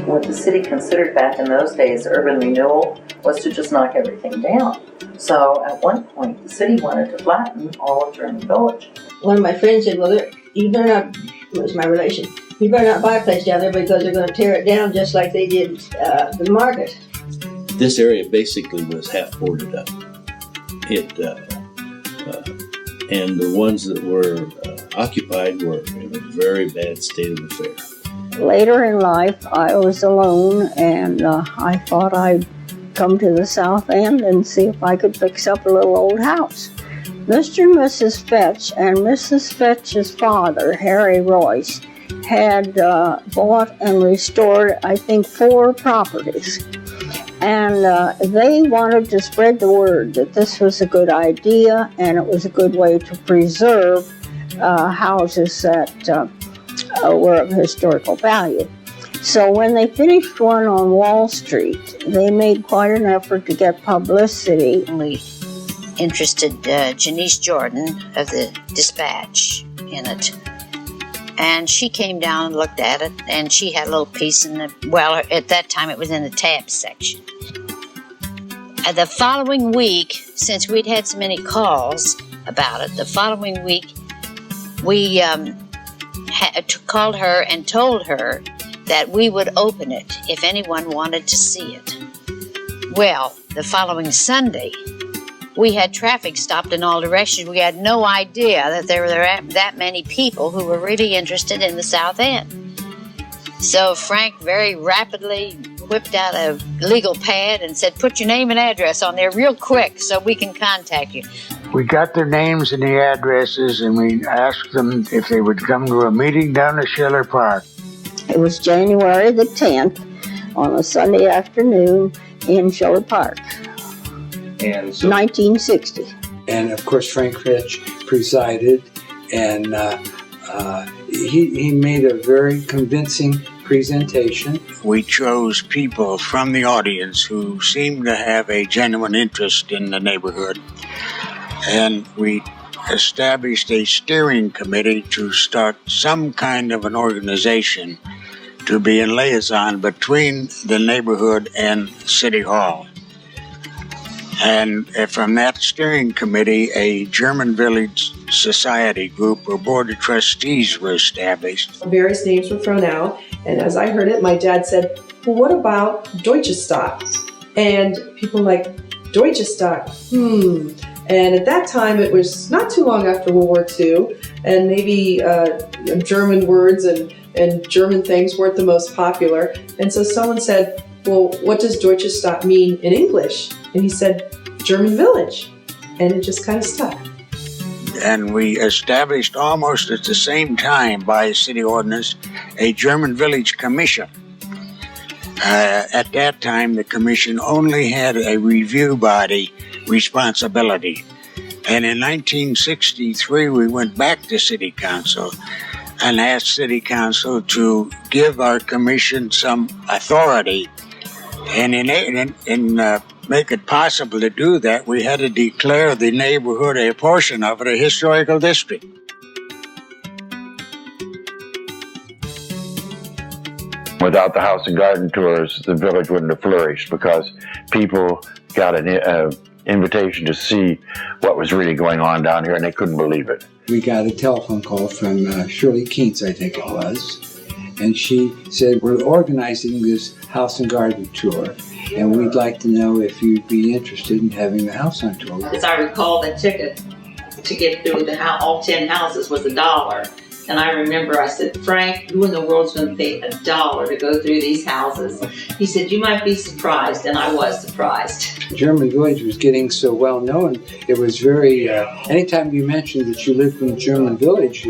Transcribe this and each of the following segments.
what the city considered back in those days urban renewal was to just knock everything down. So at one point, the city wanted to flatten all of German Village. One of my friends said, well, you better not, it was my relation, you better not buy a place down there because they're going to tear it down just like they did the market. This area basically was half boarded up. And the ones that were occupied were in a very bad state of affair. Later in life, I was alone, and I thought I'd come to the South End and see if I could fix up a little old house. Mr. and Mrs. Fetch and Mrs. Fetch's father, Harry Royce, had bought and restored, I think, 4 properties. And they wanted to spread the word that this was a good idea and it was a good way to preserve houses that were of historical value. So when they finished one on Wall Street, they made quite an effort to get publicity. We interested Janice Jordan of the Dispatch in it. And she came down and looked at it, and she had a little piece in the, well, at that time it was in the tab section. The following week, since we'd had so many calls about it, the following week we called her and told her that we would open it if anyone wanted to see it. Well, the following Sunday, we had traffic stopped in all directions. We had no idea that there were that many people who were really interested in the South End. So Frank very rapidly whipped out a legal pad and said, put your name and address on there real quick so we can contact you. We got their names and the addresses, and we asked them if they would come to a meeting down at Schiller Park. It was January the 10th on a Sunday afternoon in Schiller Park. And so, 1960. And of course Frank Fitch presided, and he made a very convincing presentation. We chose people from the audience who seemed to have a genuine interest in the neighborhood, and we established a steering committee to start some kind of an organization to be in liaison between the neighborhood and City Hall. And from that steering committee, a German Village Society group or board of trustees were established. Various names were thrown out, and as I heard it, my dad said, well, what about Deutschestadt? And people were like, Deutschestadt, And at that time, it was not too long after World War II, and maybe German words and German things weren't the most popular. And so someone said, well, what does Deutschestadt mean in English? And he said, German Village. And it just kind of stuck. And we established almost at the same time by city ordinance a German Village Commission. At that time, the commission only had a review body responsibility. And in 1963, we went back to City Council and asked City Council to give our commission some authority. And in make it possible to do that, we had to declare the neighborhood, a portion of it, a historical district. Without the house and garden tours, the village wouldn't have flourished because people got an invitation to see what was really going on down here, and they couldn't believe it. We got a telephone call from Shirley Keats, I think it was, and she said, we're organizing this house and garden tour, and we'd like to know if you'd be interested in having the house on tour. As I recall, the ticket to get through all 10 houses was $1. And I remember I said, Frank, who in the world's going to pay $1 to go through these houses? He said, you might be surprised, and I was surprised. German Village was getting so well known. It was very, anytime you mentioned that you lived in the German Village,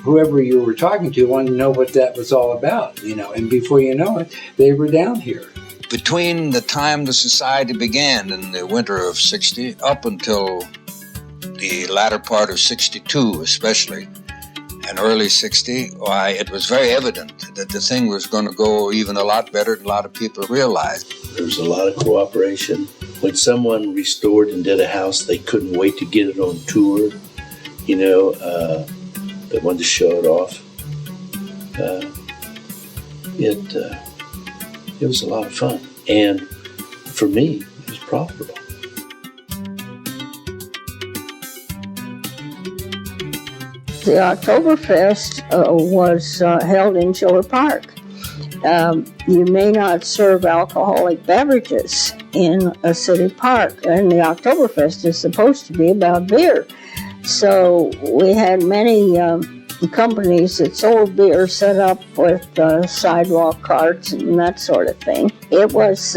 whoever you were talking to wanted to know what that was all about, and before you know it, they were down here. Between the time the society began in the winter of 60 up until the latter part of 62 especially, and early 60, why, it was very evident that the thing was going to go even a lot better than a lot of people realized. There was a lot of cooperation. When someone restored and did a house, they couldn't wait to get it on tour. They wanted to show it off. It was a lot of fun. And for me, it was profitable. The Oktoberfest was held in Schiller Park. You may not serve alcoholic beverages in a city park, and the Oktoberfest is supposed to be about beer. So we had many companies that sold beer set up with sidewalk carts and that sort of thing. It was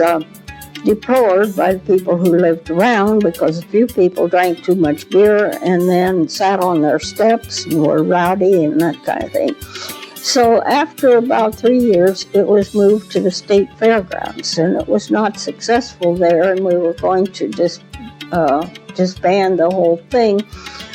deplored by the people who lived around because a few people drank too much beer and then sat on their steps and were rowdy and that kind of thing. So after about 3 years, it was moved to the state fairgrounds, and it was not successful there, and we were going to disband the whole thing.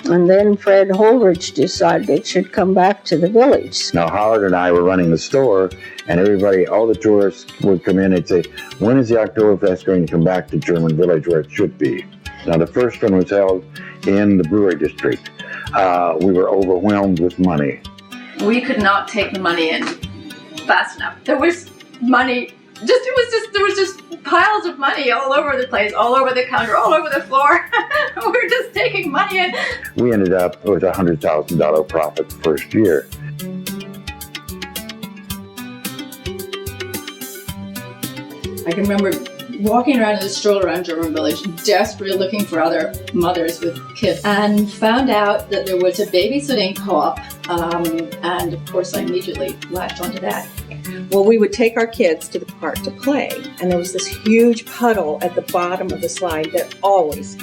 And then Fred Holdridge decided it should come back to the village. Now, Howard and I were running the store, and everybody, all the tourists would come in and say, when is the Oktoberfest going to come back to German Village where it should be? Now, the first one was held in the brewery district. We were overwhelmed with money. We could not take the money in fast enough. There was money, there was just piles of money all over the place, all over the counter, all over the floor. We were just taking money in. We ended up with a $100,000 profit the first year. I can remember walking around in the stroll around German Village, desperately looking for other mothers with kids, and found out that there was a babysitting co-op, and of course I immediately latched onto that. Well, we would take our kids to the park to play, and there was this huge puddle at the bottom of the slide that always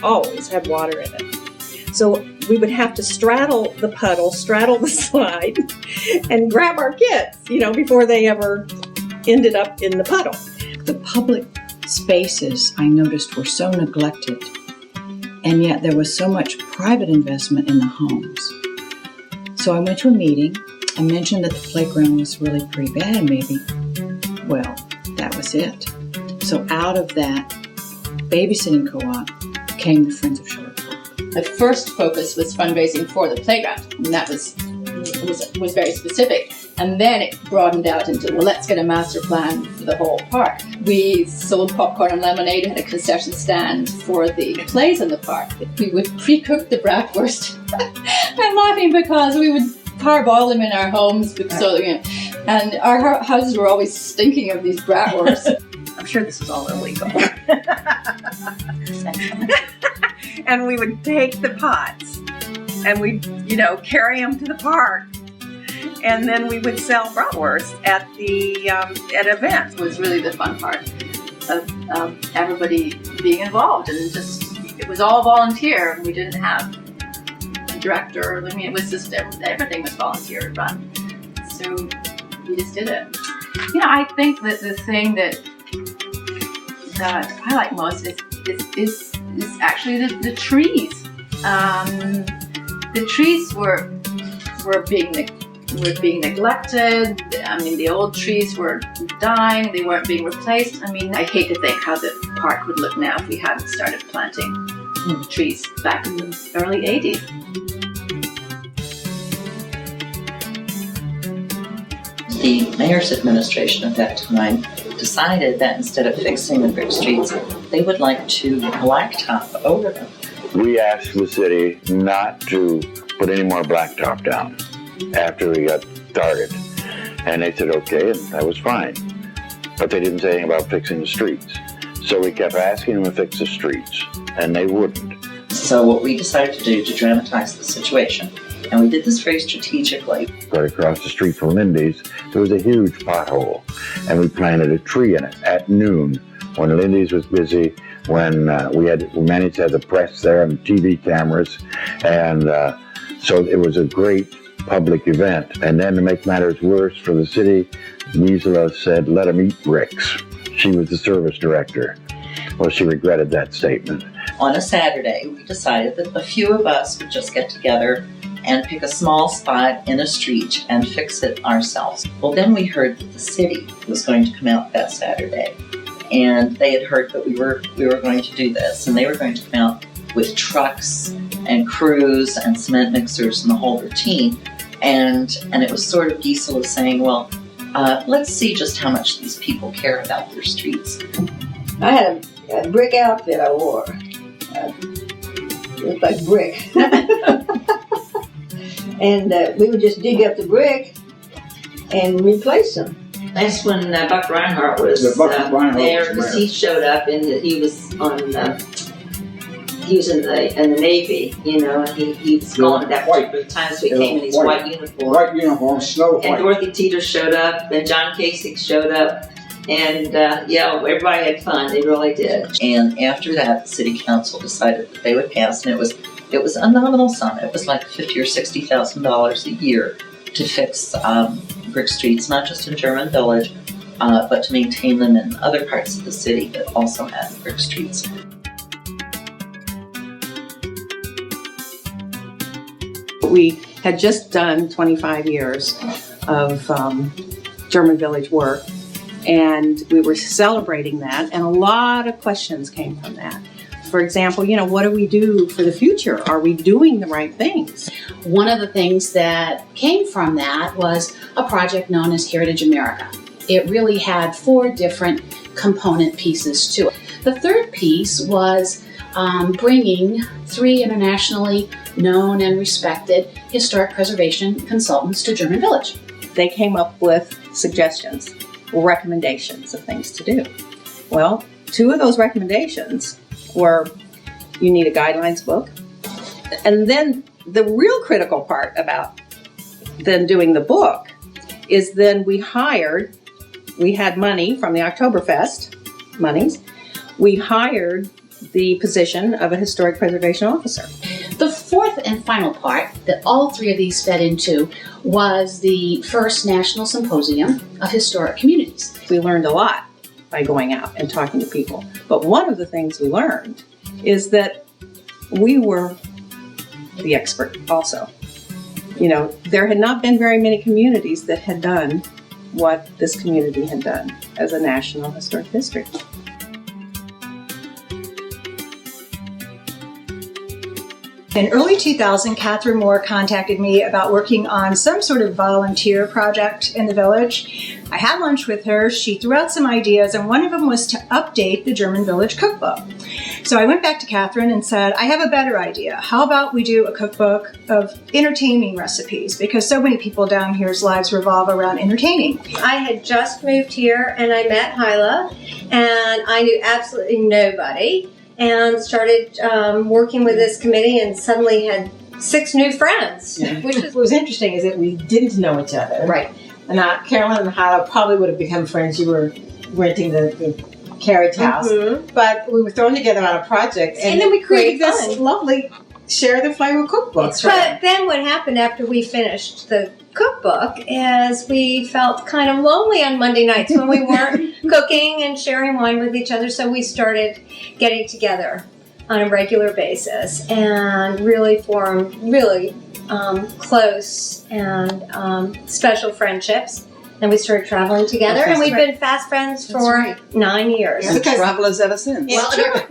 had water in it. So we would have to straddle the puddle, straddle the slide, and grab our kids, before they ever ended up in the puddle. The public spaces, I noticed, were so neglected, and yet there was so much private investment in the homes. So I went to a meeting. I mentioned that the playground was really pretty bad, maybe. Well, that was it. So out of that babysitting co-op came the Friends of Schiller Park. The first focus was fundraising for the playground, and that was very specific. And then it broadened out into, well, let's get a master plan for the whole park. We sold popcorn and lemonade, had a concession stand for the plays in the park. We would pre-cook the bratwurst. I'm laughing because we would parboil them in our homes, and our houses were always stinking of these bratwursts. I'm sure this is all illegal. And we would take the pots and we'd, carry them to the park. And then we would sell bratwurst at events. It was really the fun part of everybody being involved, and it was all volunteer. We didn't have a director. It was just everything was volunteer run. So we just did it. I think that the thing that I like most is actually the trees. The trees were being neglected. The old trees were dying. They weren't being replaced. I hate to think how the park would look now if we hadn't started planting trees back in the early 80s. The mayor's administration at that time decided that instead of fixing the brick streets, they would like to blacktop over them. We asked the city not to put any more blacktop down after we got started. And they said, okay, and that was fine. But they didn't say anything about fixing the streets. So we kept asking them to fix the streets, and they wouldn't. So what we decided to do to dramatize the situation, and we did this very strategically. Right across the street from Lindy's, there was a huge pothole, and we planted a tree in it at noon when Lindy's was busy, when we managed to have the press there and TV cameras, and so it was a great public event. And then to make matters worse for the city, Gisela said, let them eat bricks. She was the service director. Well, she regretted that statement. On a Saturday, we decided that a few of us would just get together and pick a small spot in a street and fix it ourselves. Well, then we heard that the city was going to come out that Saturday, and they had heard that we were going to do this, and they were going to come out with trucks and crews and cement mixers and the whole routine. And it was sort of Gisela saying, well, Let's see just how much these people care about their streets. I had a brick outfit I wore. It looked like brick. And we would just dig up the brick and replace them. That's when Buck Reinhardt was there, because he showed up and he was in the Navy, you know, and he was gone at that particular time, so he came in his white uniform. White uniform, snow white. And Dorothy Teeter showed up, and John Kasich showed up, and everybody had fun. They really did. And after that, the city council decided that they would pass, and it was a nominal sum. It was like $50,000 or $60,000 a year to fix brick streets, not just in German Village, but to maintain them in other parts of the city that also had brick streets. We had just done 25 years of German Village work, and we were celebrating that, and a lot of questions came from that. For example, you know, what do we do for the future? Are we doing the right things? One of the things that came from that was a project known as Heritage America. It really had 4 different component pieces to it. The third piece was bringing 3 internationally known and respected historic preservation consultants to German Village. They came up with suggestions, recommendations of things to do. Well, 2 of those recommendations were you need a guidelines book. And then the real critical part about then doing the book is then we had money from the Oktoberfest monies. We hired the position of a historic preservation officer. The fourth and final part that all 3 of these fed into was the first National Symposium of Historic Communities. We learned a lot by going out and talking to people. But one of the things we learned is that we were the expert also. You know, there had not been very many communities that had done what this community had done as a national historic district. In early 2000, Catherine Moore contacted me about working on some sort of volunteer project in the village. I had lunch with her. She threw out some ideas, and one of them was to update the German Village cookbook. So I went back to Catherine and said, I have a better idea. How about we do a cookbook of entertaining recipes? Because so many people down here's lives revolve around entertaining. I had just moved here, and I met Hyla, and I knew absolutely nobody, and started working with this committee, and suddenly had 6 new friends. Yeah. What was interesting is that we didn't know each other. Right. And Carolyn and Hyla probably would have become friends. You were renting the carriage house. Mm-hmm. But we were thrown together on a project. And then we created this lovely Share the Flavor cookbook. But then what happened after we finished the cookbook is we felt kind of lonely on Monday nights when we weren't cooking and sharing wine with each other. So we started getting together on a regular basis and really formed close and special friendships. And we started traveling together, and we've been fast friends for 9 years. Yeah, travelers ever since. Well, sure.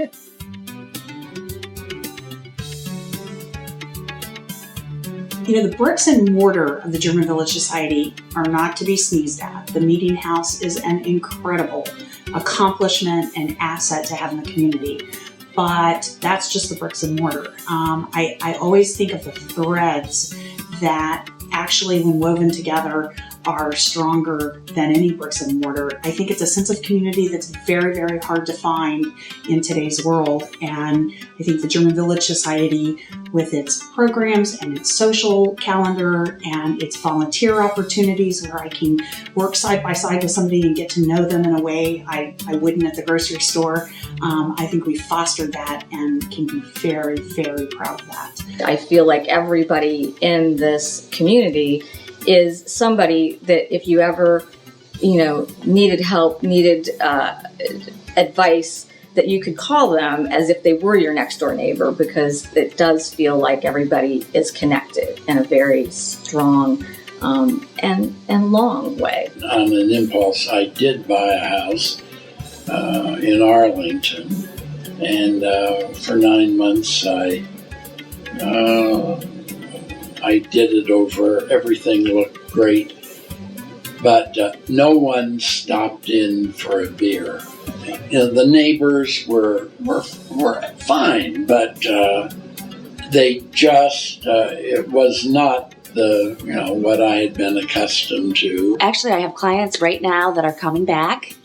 You know, the bricks and mortar of the German Village Society are not to be sneezed at. The meeting house is an incredible accomplishment and asset to have in the community. But that's just the bricks and mortar. I always think of the threads that actually, when woven together, are stronger than any bricks and mortar. I think it's a sense of community that's very, very hard to find in today's world. And I think the German Village Society, with its programs and its social calendar and its volunteer opportunities where I can work side by side with somebody and get to know them in a way I wouldn't at the grocery store, I think we fostered that and can be very, very proud of that. I feel like everybody in this community is somebody that if you ever, needed help, needed advice, that you could call them as if they were your next door neighbor, because it does feel like everybody is connected in a very strong and long way. On an impulse, I did buy a house in Arlington, and for 9 months I did it over. Everything looked great. but no one stopped in for a beer. The neighbors were fine, but they just it was not what I had been accustomed to. Actually, I have clients right now that are coming back.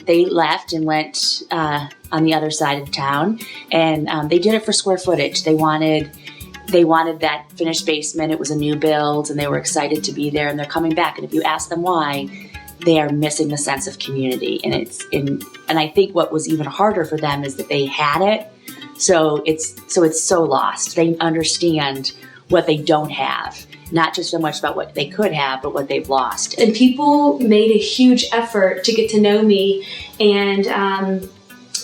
They left and went on the other side of town, and they did it for square footage. They wanted that finished basement. It was a new build, and they were excited to be there, and they're coming back. And if you ask them why, they are missing the sense of community. And I think what was even harder for them is that they had it, so it's so lost. They understand what they don't have, not just so much about what they could have, but what they've lost. And people made a huge effort to get to know me and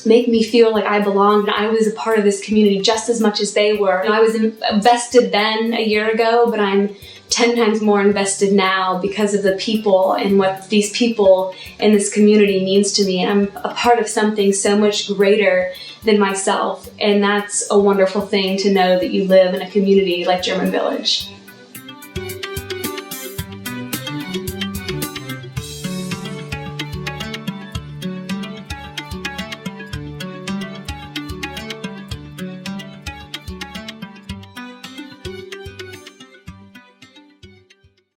make me feel like I belonged and I was a part of this community just as much as they were. I was invested then a year ago, but I'm 10 times more invested now because of the people and what these people in this community means to me. And I'm a part of something so much greater than myself, and that's a wonderful thing to know that you live in a community like German Village.